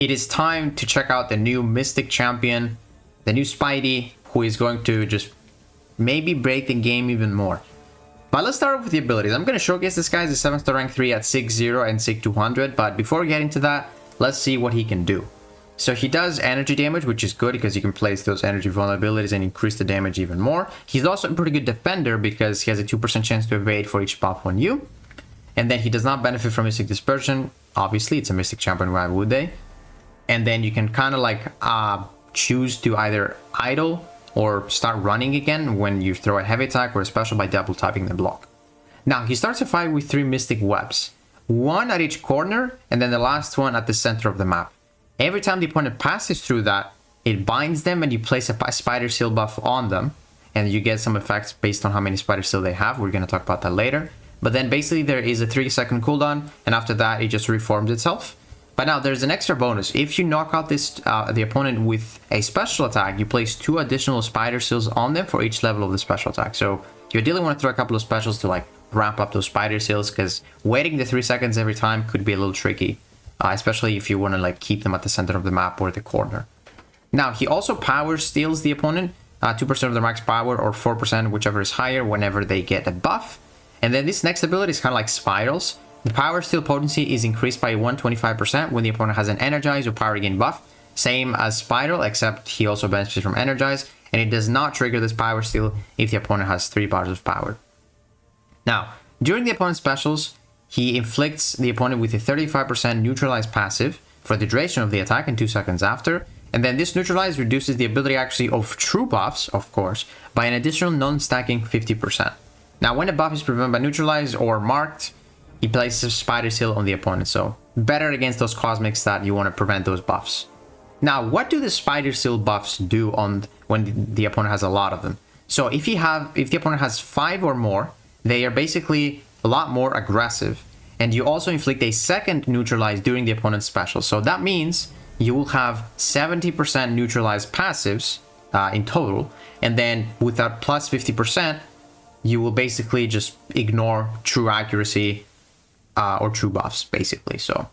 it is time to check out the new Mystic Champion, the new Spidey, who is going to just maybe break the game even more. But let's start off with the abilities. I'm going to showcase this guy as a 7-star rank 3 at 6-0 and 6-200, but before we get into that, let's see what he can do. So he does energy damage, which is good because you can place those energy vulnerabilities and increase the damage even more. He's also a pretty good defender because he has a 2% chance to evade for each buff on you. And then he does not benefit from Mystic Dispersion. Obviously, it's a Mystic Champion, why would they? And then you can kind of like choose to either idle or start running again when you throw a heavy attack or a special by double tapping the block. Now, he starts a fight with 3 Mystic Webs. One at each corner, and then the last one at the center of the map. Every time the opponent passes through that, it binds them and you place a Spider Seal buff on them. And you get some effects based on how many Spider Seal they have. We're going to talk about that later. But then basically there is a 3-second cooldown, and after that it just reforms itself. But now there's an extra bonus. If you knock out the opponent with a special attack, you place 2 additional Spider Seals on them for each level of the special attack. So you ideally want to throw a couple of specials to like ramp up those Spider Seals, because waiting the 3 seconds every time could be a little tricky, especially if you want to like keep them at the center of the map or the corner. Now he also power steals the opponent, 2% of their max power or 4%, whichever is higher, whenever they get a buff. And then this next ability is kind of like spirals. The power steal potency is increased by 125% when the opponent has an energize or power gain buff. Same as spiral, except he also benefits from energize, and it does not trigger this power steal if the opponent has 3 bars of power. Now, during the opponent's specials, he inflicts the opponent with a 35% neutralized passive for the duration of the attack and 2 seconds after. And then this neutralize reduces the ability accuracy of true buffs, of course, by an additional non-stacking 50%. Now, when a buff is prevented by neutralize or marked, he places Spider Seal on the opponent. So better against those cosmics that you want to prevent those buffs. Now, what do the Spider Seal buffs do on when the opponent has a lot of them? So if the opponent has 5 or more, they are basically a lot more aggressive. And you also inflict a second neutralize during the opponent's special. So that means you will have 70% neutralized passives in total. And then with that plus 50%, you will basically just ignore true accuracy or true buffs, basically. So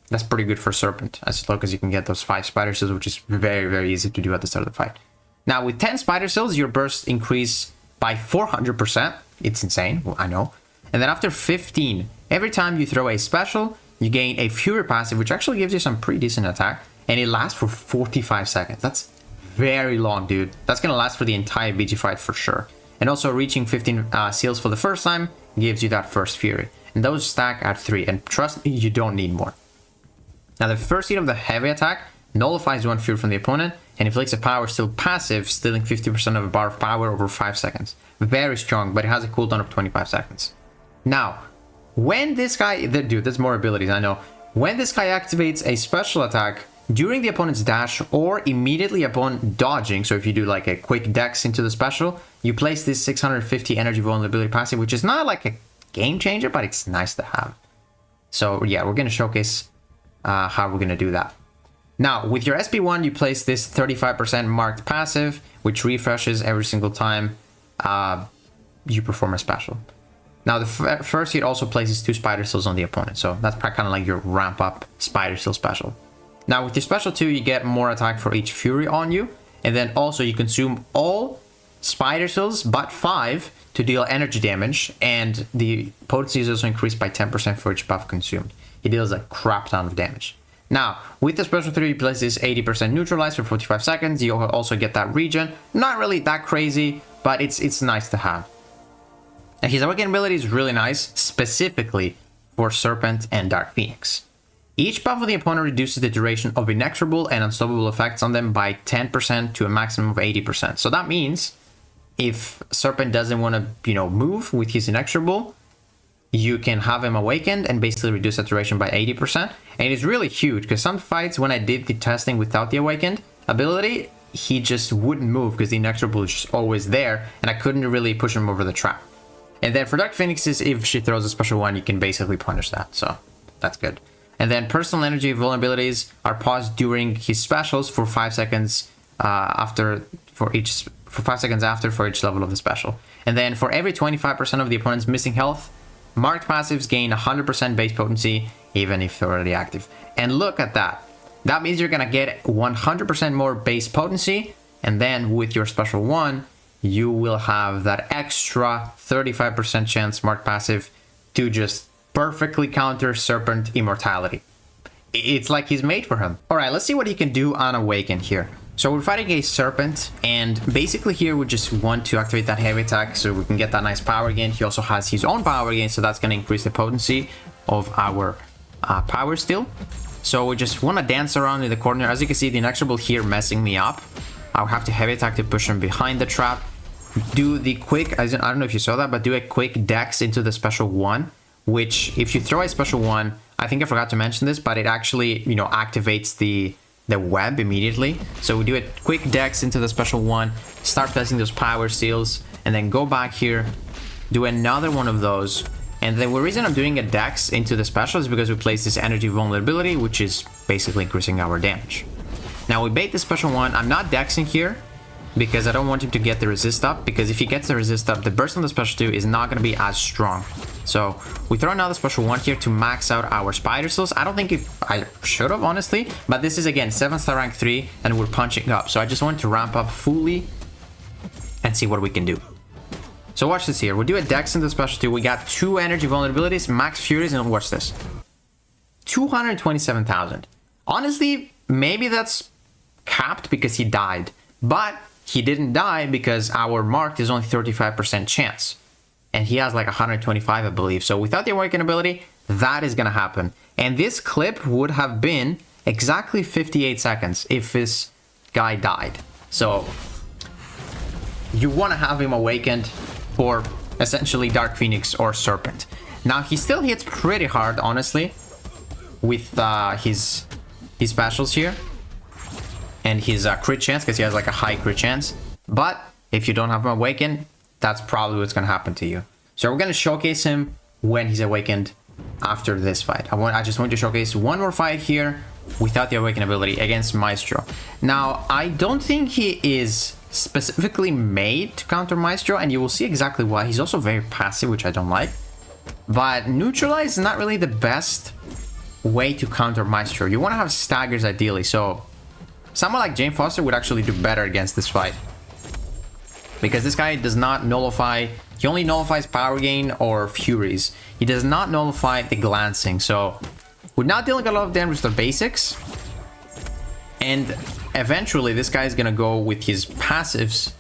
that's pretty good for Serpent, as long as you can get those 5 Spider Seals, which is very, very easy to do at the start of the fight. Now, with 10 Spider Seals, your burst increase by 400%. It's insane, I know. And then after 15, every time you throw a special, you gain a Fury passive, which actually gives you some pretty decent attack, and it lasts for 45 seconds. That's very long, dude. That's going to last for the entire BG fight for sure. And also reaching 15 seals for the first time gives you that first Fury. And those stack at 3, and trust me, you don't need more. Now the first hit of the heavy attack nullifies 1 Fury from the opponent and inflicts a power steal passive, stealing 50% of a bar of power over 5 seconds. Very strong, but it has a cooldown of 25 seconds. Now, when this guy, dude, there's more abilities, I know. When this guy activates a special attack during the opponent's dash or immediately upon dodging, so if you do like a quick dex into the special, you place this 650 energy vulnerability passive, which is not like a game changer, but it's nice to have. So yeah, we're going to showcase how we're going to do that. Now, with your SP1, you place this 35% marked passive, which refreshes every single time you perform a special. Now, the first hit also places 2 Spider Seals on the opponent, so that's kind of like your ramp up Spider Seal special. Now, with your special 2, you get more attack for each Fury on you, and then also you consume all Spider Seals but 5 to deal energy damage, and the potency is also increased by 10% for each buff consumed. It deals a crap ton of damage. Now, with the special 3, you place this 80% neutralize for 45 seconds. You also get that regen. Not really that crazy, but it's nice to have. And his awakening ability is really nice, specifically for Serpent and Dark Phoenix. Each buff of the opponent reduces the duration of inexorable and unstoppable effects on them by 10% to a maximum of 80%. So that means if Serpent doesn't want to, move with his inexorable, you can have him awakened and basically reduce that duration by 80%. And it's really huge, because some fights when I did the testing without the awakened ability, he just wouldn't move because the inexorable is just always there, and I couldn't really push him over the trap. And then for Dark Phoenixes, if she throws a special one, you can basically punish that, so that's good. And then personal energy vulnerabilities are paused during his specials for 5 seconds for each level of the special. And then for every 25% of the opponent's missing health, marked passives gain 100% base potency, even if they're already active. And look at that. That means you're gonna get 100% more base potency, and then with your special one, you will have that extra 35% chance mark passive to just perfectly counter Serpent immortality. It's like he's made for him. Alright, let's see what he can do on Awaken here. So we're fighting a Serpent, and basically here we just want to activate that heavy attack so we can get that nice power gain. He also has his own power gain, so that's going to increase the potency of our power steal. So we just want to dance around in the corner. As you can see, the inexorable here messing me up. I'll have to heavy attack to push him behind the trap. Do the quick, I don't know if you saw that, but do a quick dex into the special one, which if you throw a special one, I think I forgot to mention this, but it actually, you know, activates the web immediately. So we do a quick dex into the special one, start placing those power seals, and then go back here, do another one of those. And the reason I'm doing a dex into the special is because we place this energy vulnerability, which is basically increasing our damage. Now we bait the special one. I'm not dexing here because I don't want him to get the resist up, because if he gets the resist up, the burst on the special 2 is not going to be as strong. So we throw another special one here to max out our spider seals. I don't think I should have, honestly, but this is again 7-star rank 3 and we're punching up. So I just want to ramp up fully and see what we can do. So watch this here. We do a dex into the special 2. We got 2 energy vulnerabilities, max furies, and watch this. 227,000. Honestly, maybe that's capped because he died, but he didn't die because our marked is only 35% chance. And he has like 125, I believe. So without the Awaken ability, that is going to happen. And this clip would have been exactly 58 seconds if this guy died. So you want to have him awakened for essentially Dark Phoenix or Serpent. Now he still hits pretty hard, honestly, with his specials here. And his crit chance, because he has like a high crit chance. But if you don't have him awakened, that's probably what's going to happen to you. So we're going to showcase him when he's awakened after this fight. I just want to showcase one more fight here without the Awaken ability against Maestro. Now, I don't think he is specifically made to counter Maestro, and you will see exactly why. He's also very passive, which I don't like. But Neutralize is not really the best way to counter Maestro. You want to have staggers ideally, so someone like Jane Foster would actually do better against this fight. Because this guy does not nullify, he only nullifies power gain or furies. He does not nullify the glancing. So we're not dealing a lot of damage with the basics. And eventually this guy is going to go with his passives,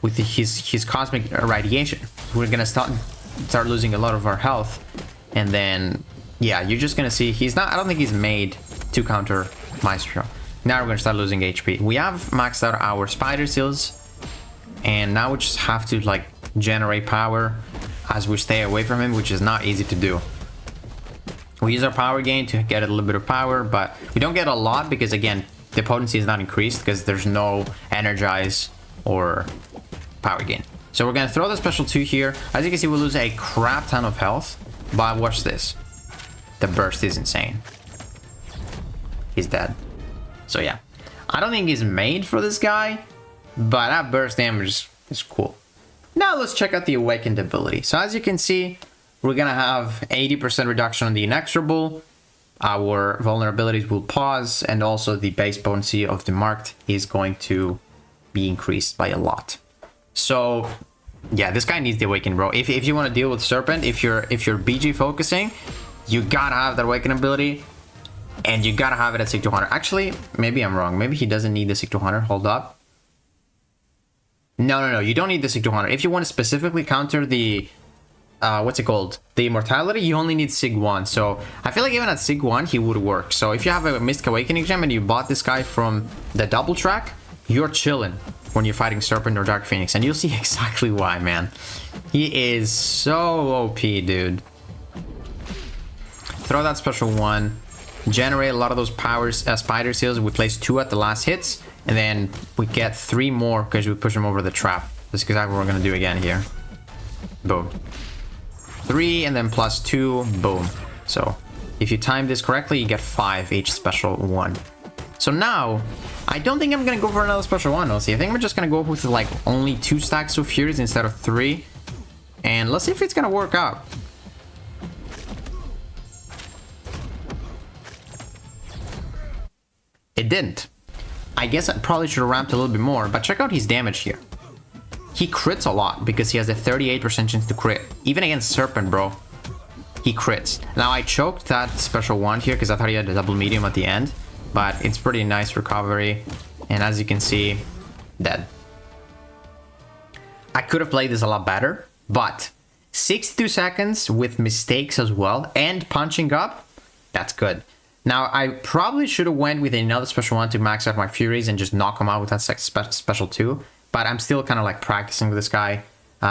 with his cosmic radiation. We're going to start losing a lot of our health. And then, yeah, you're just going to see he's not, I don't think he's made to counter Maestro. Now we're going to start losing HP. We have maxed out our spider seals. And now we just have to like generate power as we stay away from him, which is not easy to do. We use our power gain to get a little bit of power, but we don't get a lot because again, the potency is not increased because there's no energize or power gain. So we're going to throw the special 2 here. As you can see, we lose a crap ton of health, but watch this. The burst is insane. He's dead. So yeah, I don't think he's made for this guy, but that burst damage is cool. Now let's check out the Awakened ability. So as you can see, we're going to have 80% reduction on the inexorable. Our vulnerabilities will pause, and also the base potency of the marked is going to be increased by a lot. So yeah, this guy needs the Awaken, bro. If you want to deal with Serpent, if you're BG focusing, you gotta have that Awaken ability. And you gotta have it at Sig 200. Actually, maybe I'm wrong. Maybe he doesn't need the Sig 200. Hold up. No. You don't need the Sig 200. If you want to specifically counter the... what's it called? The Immortality, you only need Sig 1. So, I feel like even at Sig 1, he would work. So, if you have a Mystic Awakening gem and you bought this guy from the double track, you're chilling when you're fighting Serpent or Dark Phoenix. And you'll see exactly why, man. He is so OP, dude. Throw that special 1. Generate a lot of those powers spider seals. We place 2 at the last hits, and then we get 3 more because we push them over the trap. That's exactly what we're gonna do again here. Boom. 3 and then plus 2. Boom. So if you time this correctly, you get 5 each special 1. So now I don't think I'm gonna go for another special 1. Let's see. I think we're just gonna go with like only 2 stacks of furies instead of 3, and let's see if it's gonna work out. It didn't. I guess I probably should have ramped a little bit more, but check out his damage here. He crits a lot because he has a 38% chance to crit. Even against Serpent, bro, he crits. Now, I choked that special one here because I thought he had a double medium at the end, but it's pretty nice recovery. And as you can see, dead. I could have played this a lot better, but 62 seconds with mistakes as well and punching up, that's good. Now, I probably should have went with another special one to max out my Furies and just knock him out with that special 2. But I'm still kind of like practicing with this guy,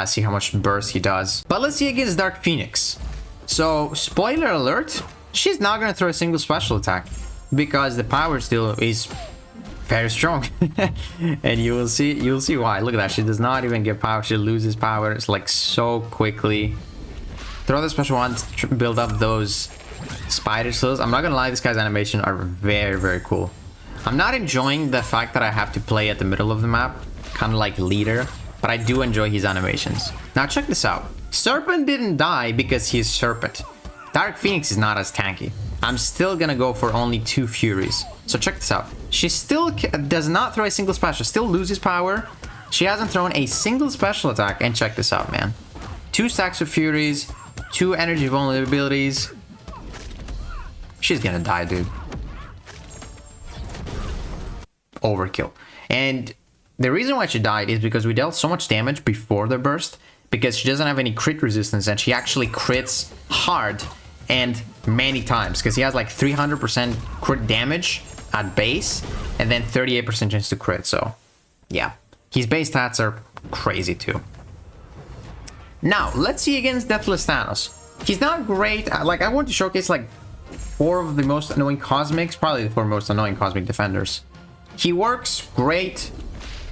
see how much burst he does. But let's see against Dark Phoenix. So, spoiler alert, she's not going to throw a single special attack because the power still is very strong. And you'll see why. Look at that, she does not even get power, she loses power. It's like so quickly. Throw the special one to build up those spider skills. I'm not gonna lie, this guy's animation are very, very cool. I'm not enjoying the fact that I have to play at the middle of the map, kind of like leader, but I do enjoy his animations. Now check this out. Serpent didn't die because he's Serpent. Dark Phoenix is not as tanky. I'm still gonna go for only 2 Furies. So check this out. She still does not throw a single special, still loses power. She hasn't thrown a single special attack, and check this out, man. 2 stacks of Furies, 2 energy vulnerabilities. She's gonna die, dude. Overkill. And the reason why she died is because we dealt so much damage before the burst, because she doesn't have any crit resistance, and she actually crits hard and many times, because he has like 300% crit damage at base and then 38% chance to crit. So yeah, his base stats are crazy too. Now let's see against Deathless Thanos. He's not great. Like, I want to showcase like 4 of the most annoying cosmics, probably the 4 most annoying cosmic defenders. He works great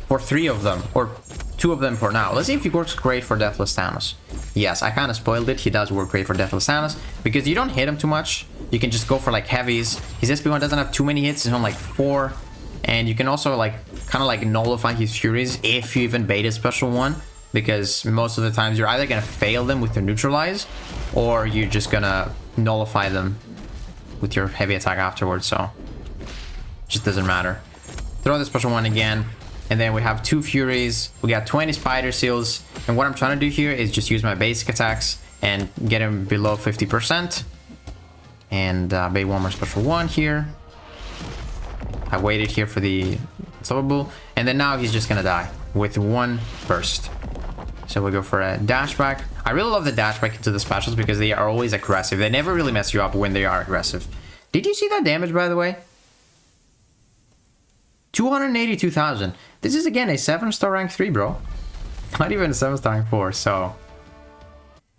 for 3 of them, or 2 of them for now. Let's see if he works great for Deathless Thanos. Yes, I kind of spoiled it. He does work great for Deathless Thanos because you don't hit him too much. You can just go for like heavies. His SP1 doesn't have too many hits. It's on like 4. And you can also like kind of like nullify his Furies if you even bait a special one, because most of the times you're either going to fail them with your neutralize, or you're just going to nullify them with your heavy attack afterwards. So it just doesn't matter. Throw the special one again, and then we have 2 Furies. We got 20 spider seals, and what I'm trying to do here is just use my basic attacks and get him below 50%. And bait one more special one here. I waited here for the unstoppable, and then now he's just gonna die with 1 burst. So we go for a dash back. I really love the dash back into the specials because they are always aggressive. They never really mess you up when they are aggressive. Did you see that damage, by the way? 282,000. This is again a 7-star rank 3, bro. Not even a 7-star rank 4. So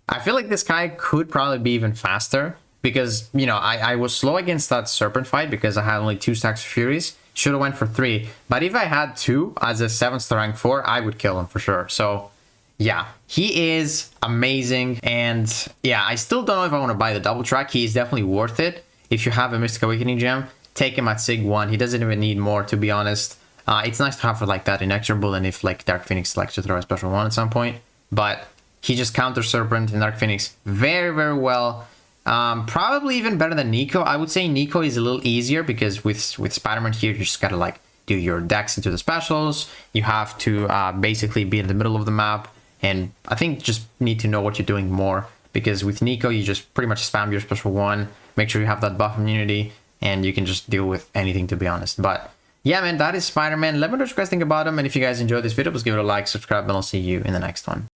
I feel like this guy could probably be even faster because, you know, I was slow against that Serpent fight because I had only 2 stacks of Furies. Should have went for 3. But if I had 2 as a 7-star rank 4, I would kill him for sure. So yeah, he is amazing. And yeah, I still don't know if I want to buy the double track. He is definitely worth it. If you have a Mystic Awakening gem, take him at Sig 1. He doesn't even need more, to be honest. It's nice to have for like that inexorable, and if like Dark Phoenix likes to throw a special one at some point. But he just counters Serpent and Dark Phoenix very, very well. Probably even better than Nico. I would say Nico is a little easier because with Spider-Man here, you just gotta like do your decks into the specials. You have to basically be in the middle of the map, and I think just need to know what you're doing more, because with Nico, you just pretty much spam your special one, make sure you have that buff immunity, and you can just deal with anything, to be honest. But yeah, man, that is Spider-Man. Let me know what you guys think about him, and if you guys enjoyed this video, please give it a like, subscribe, and I'll see you in the next one.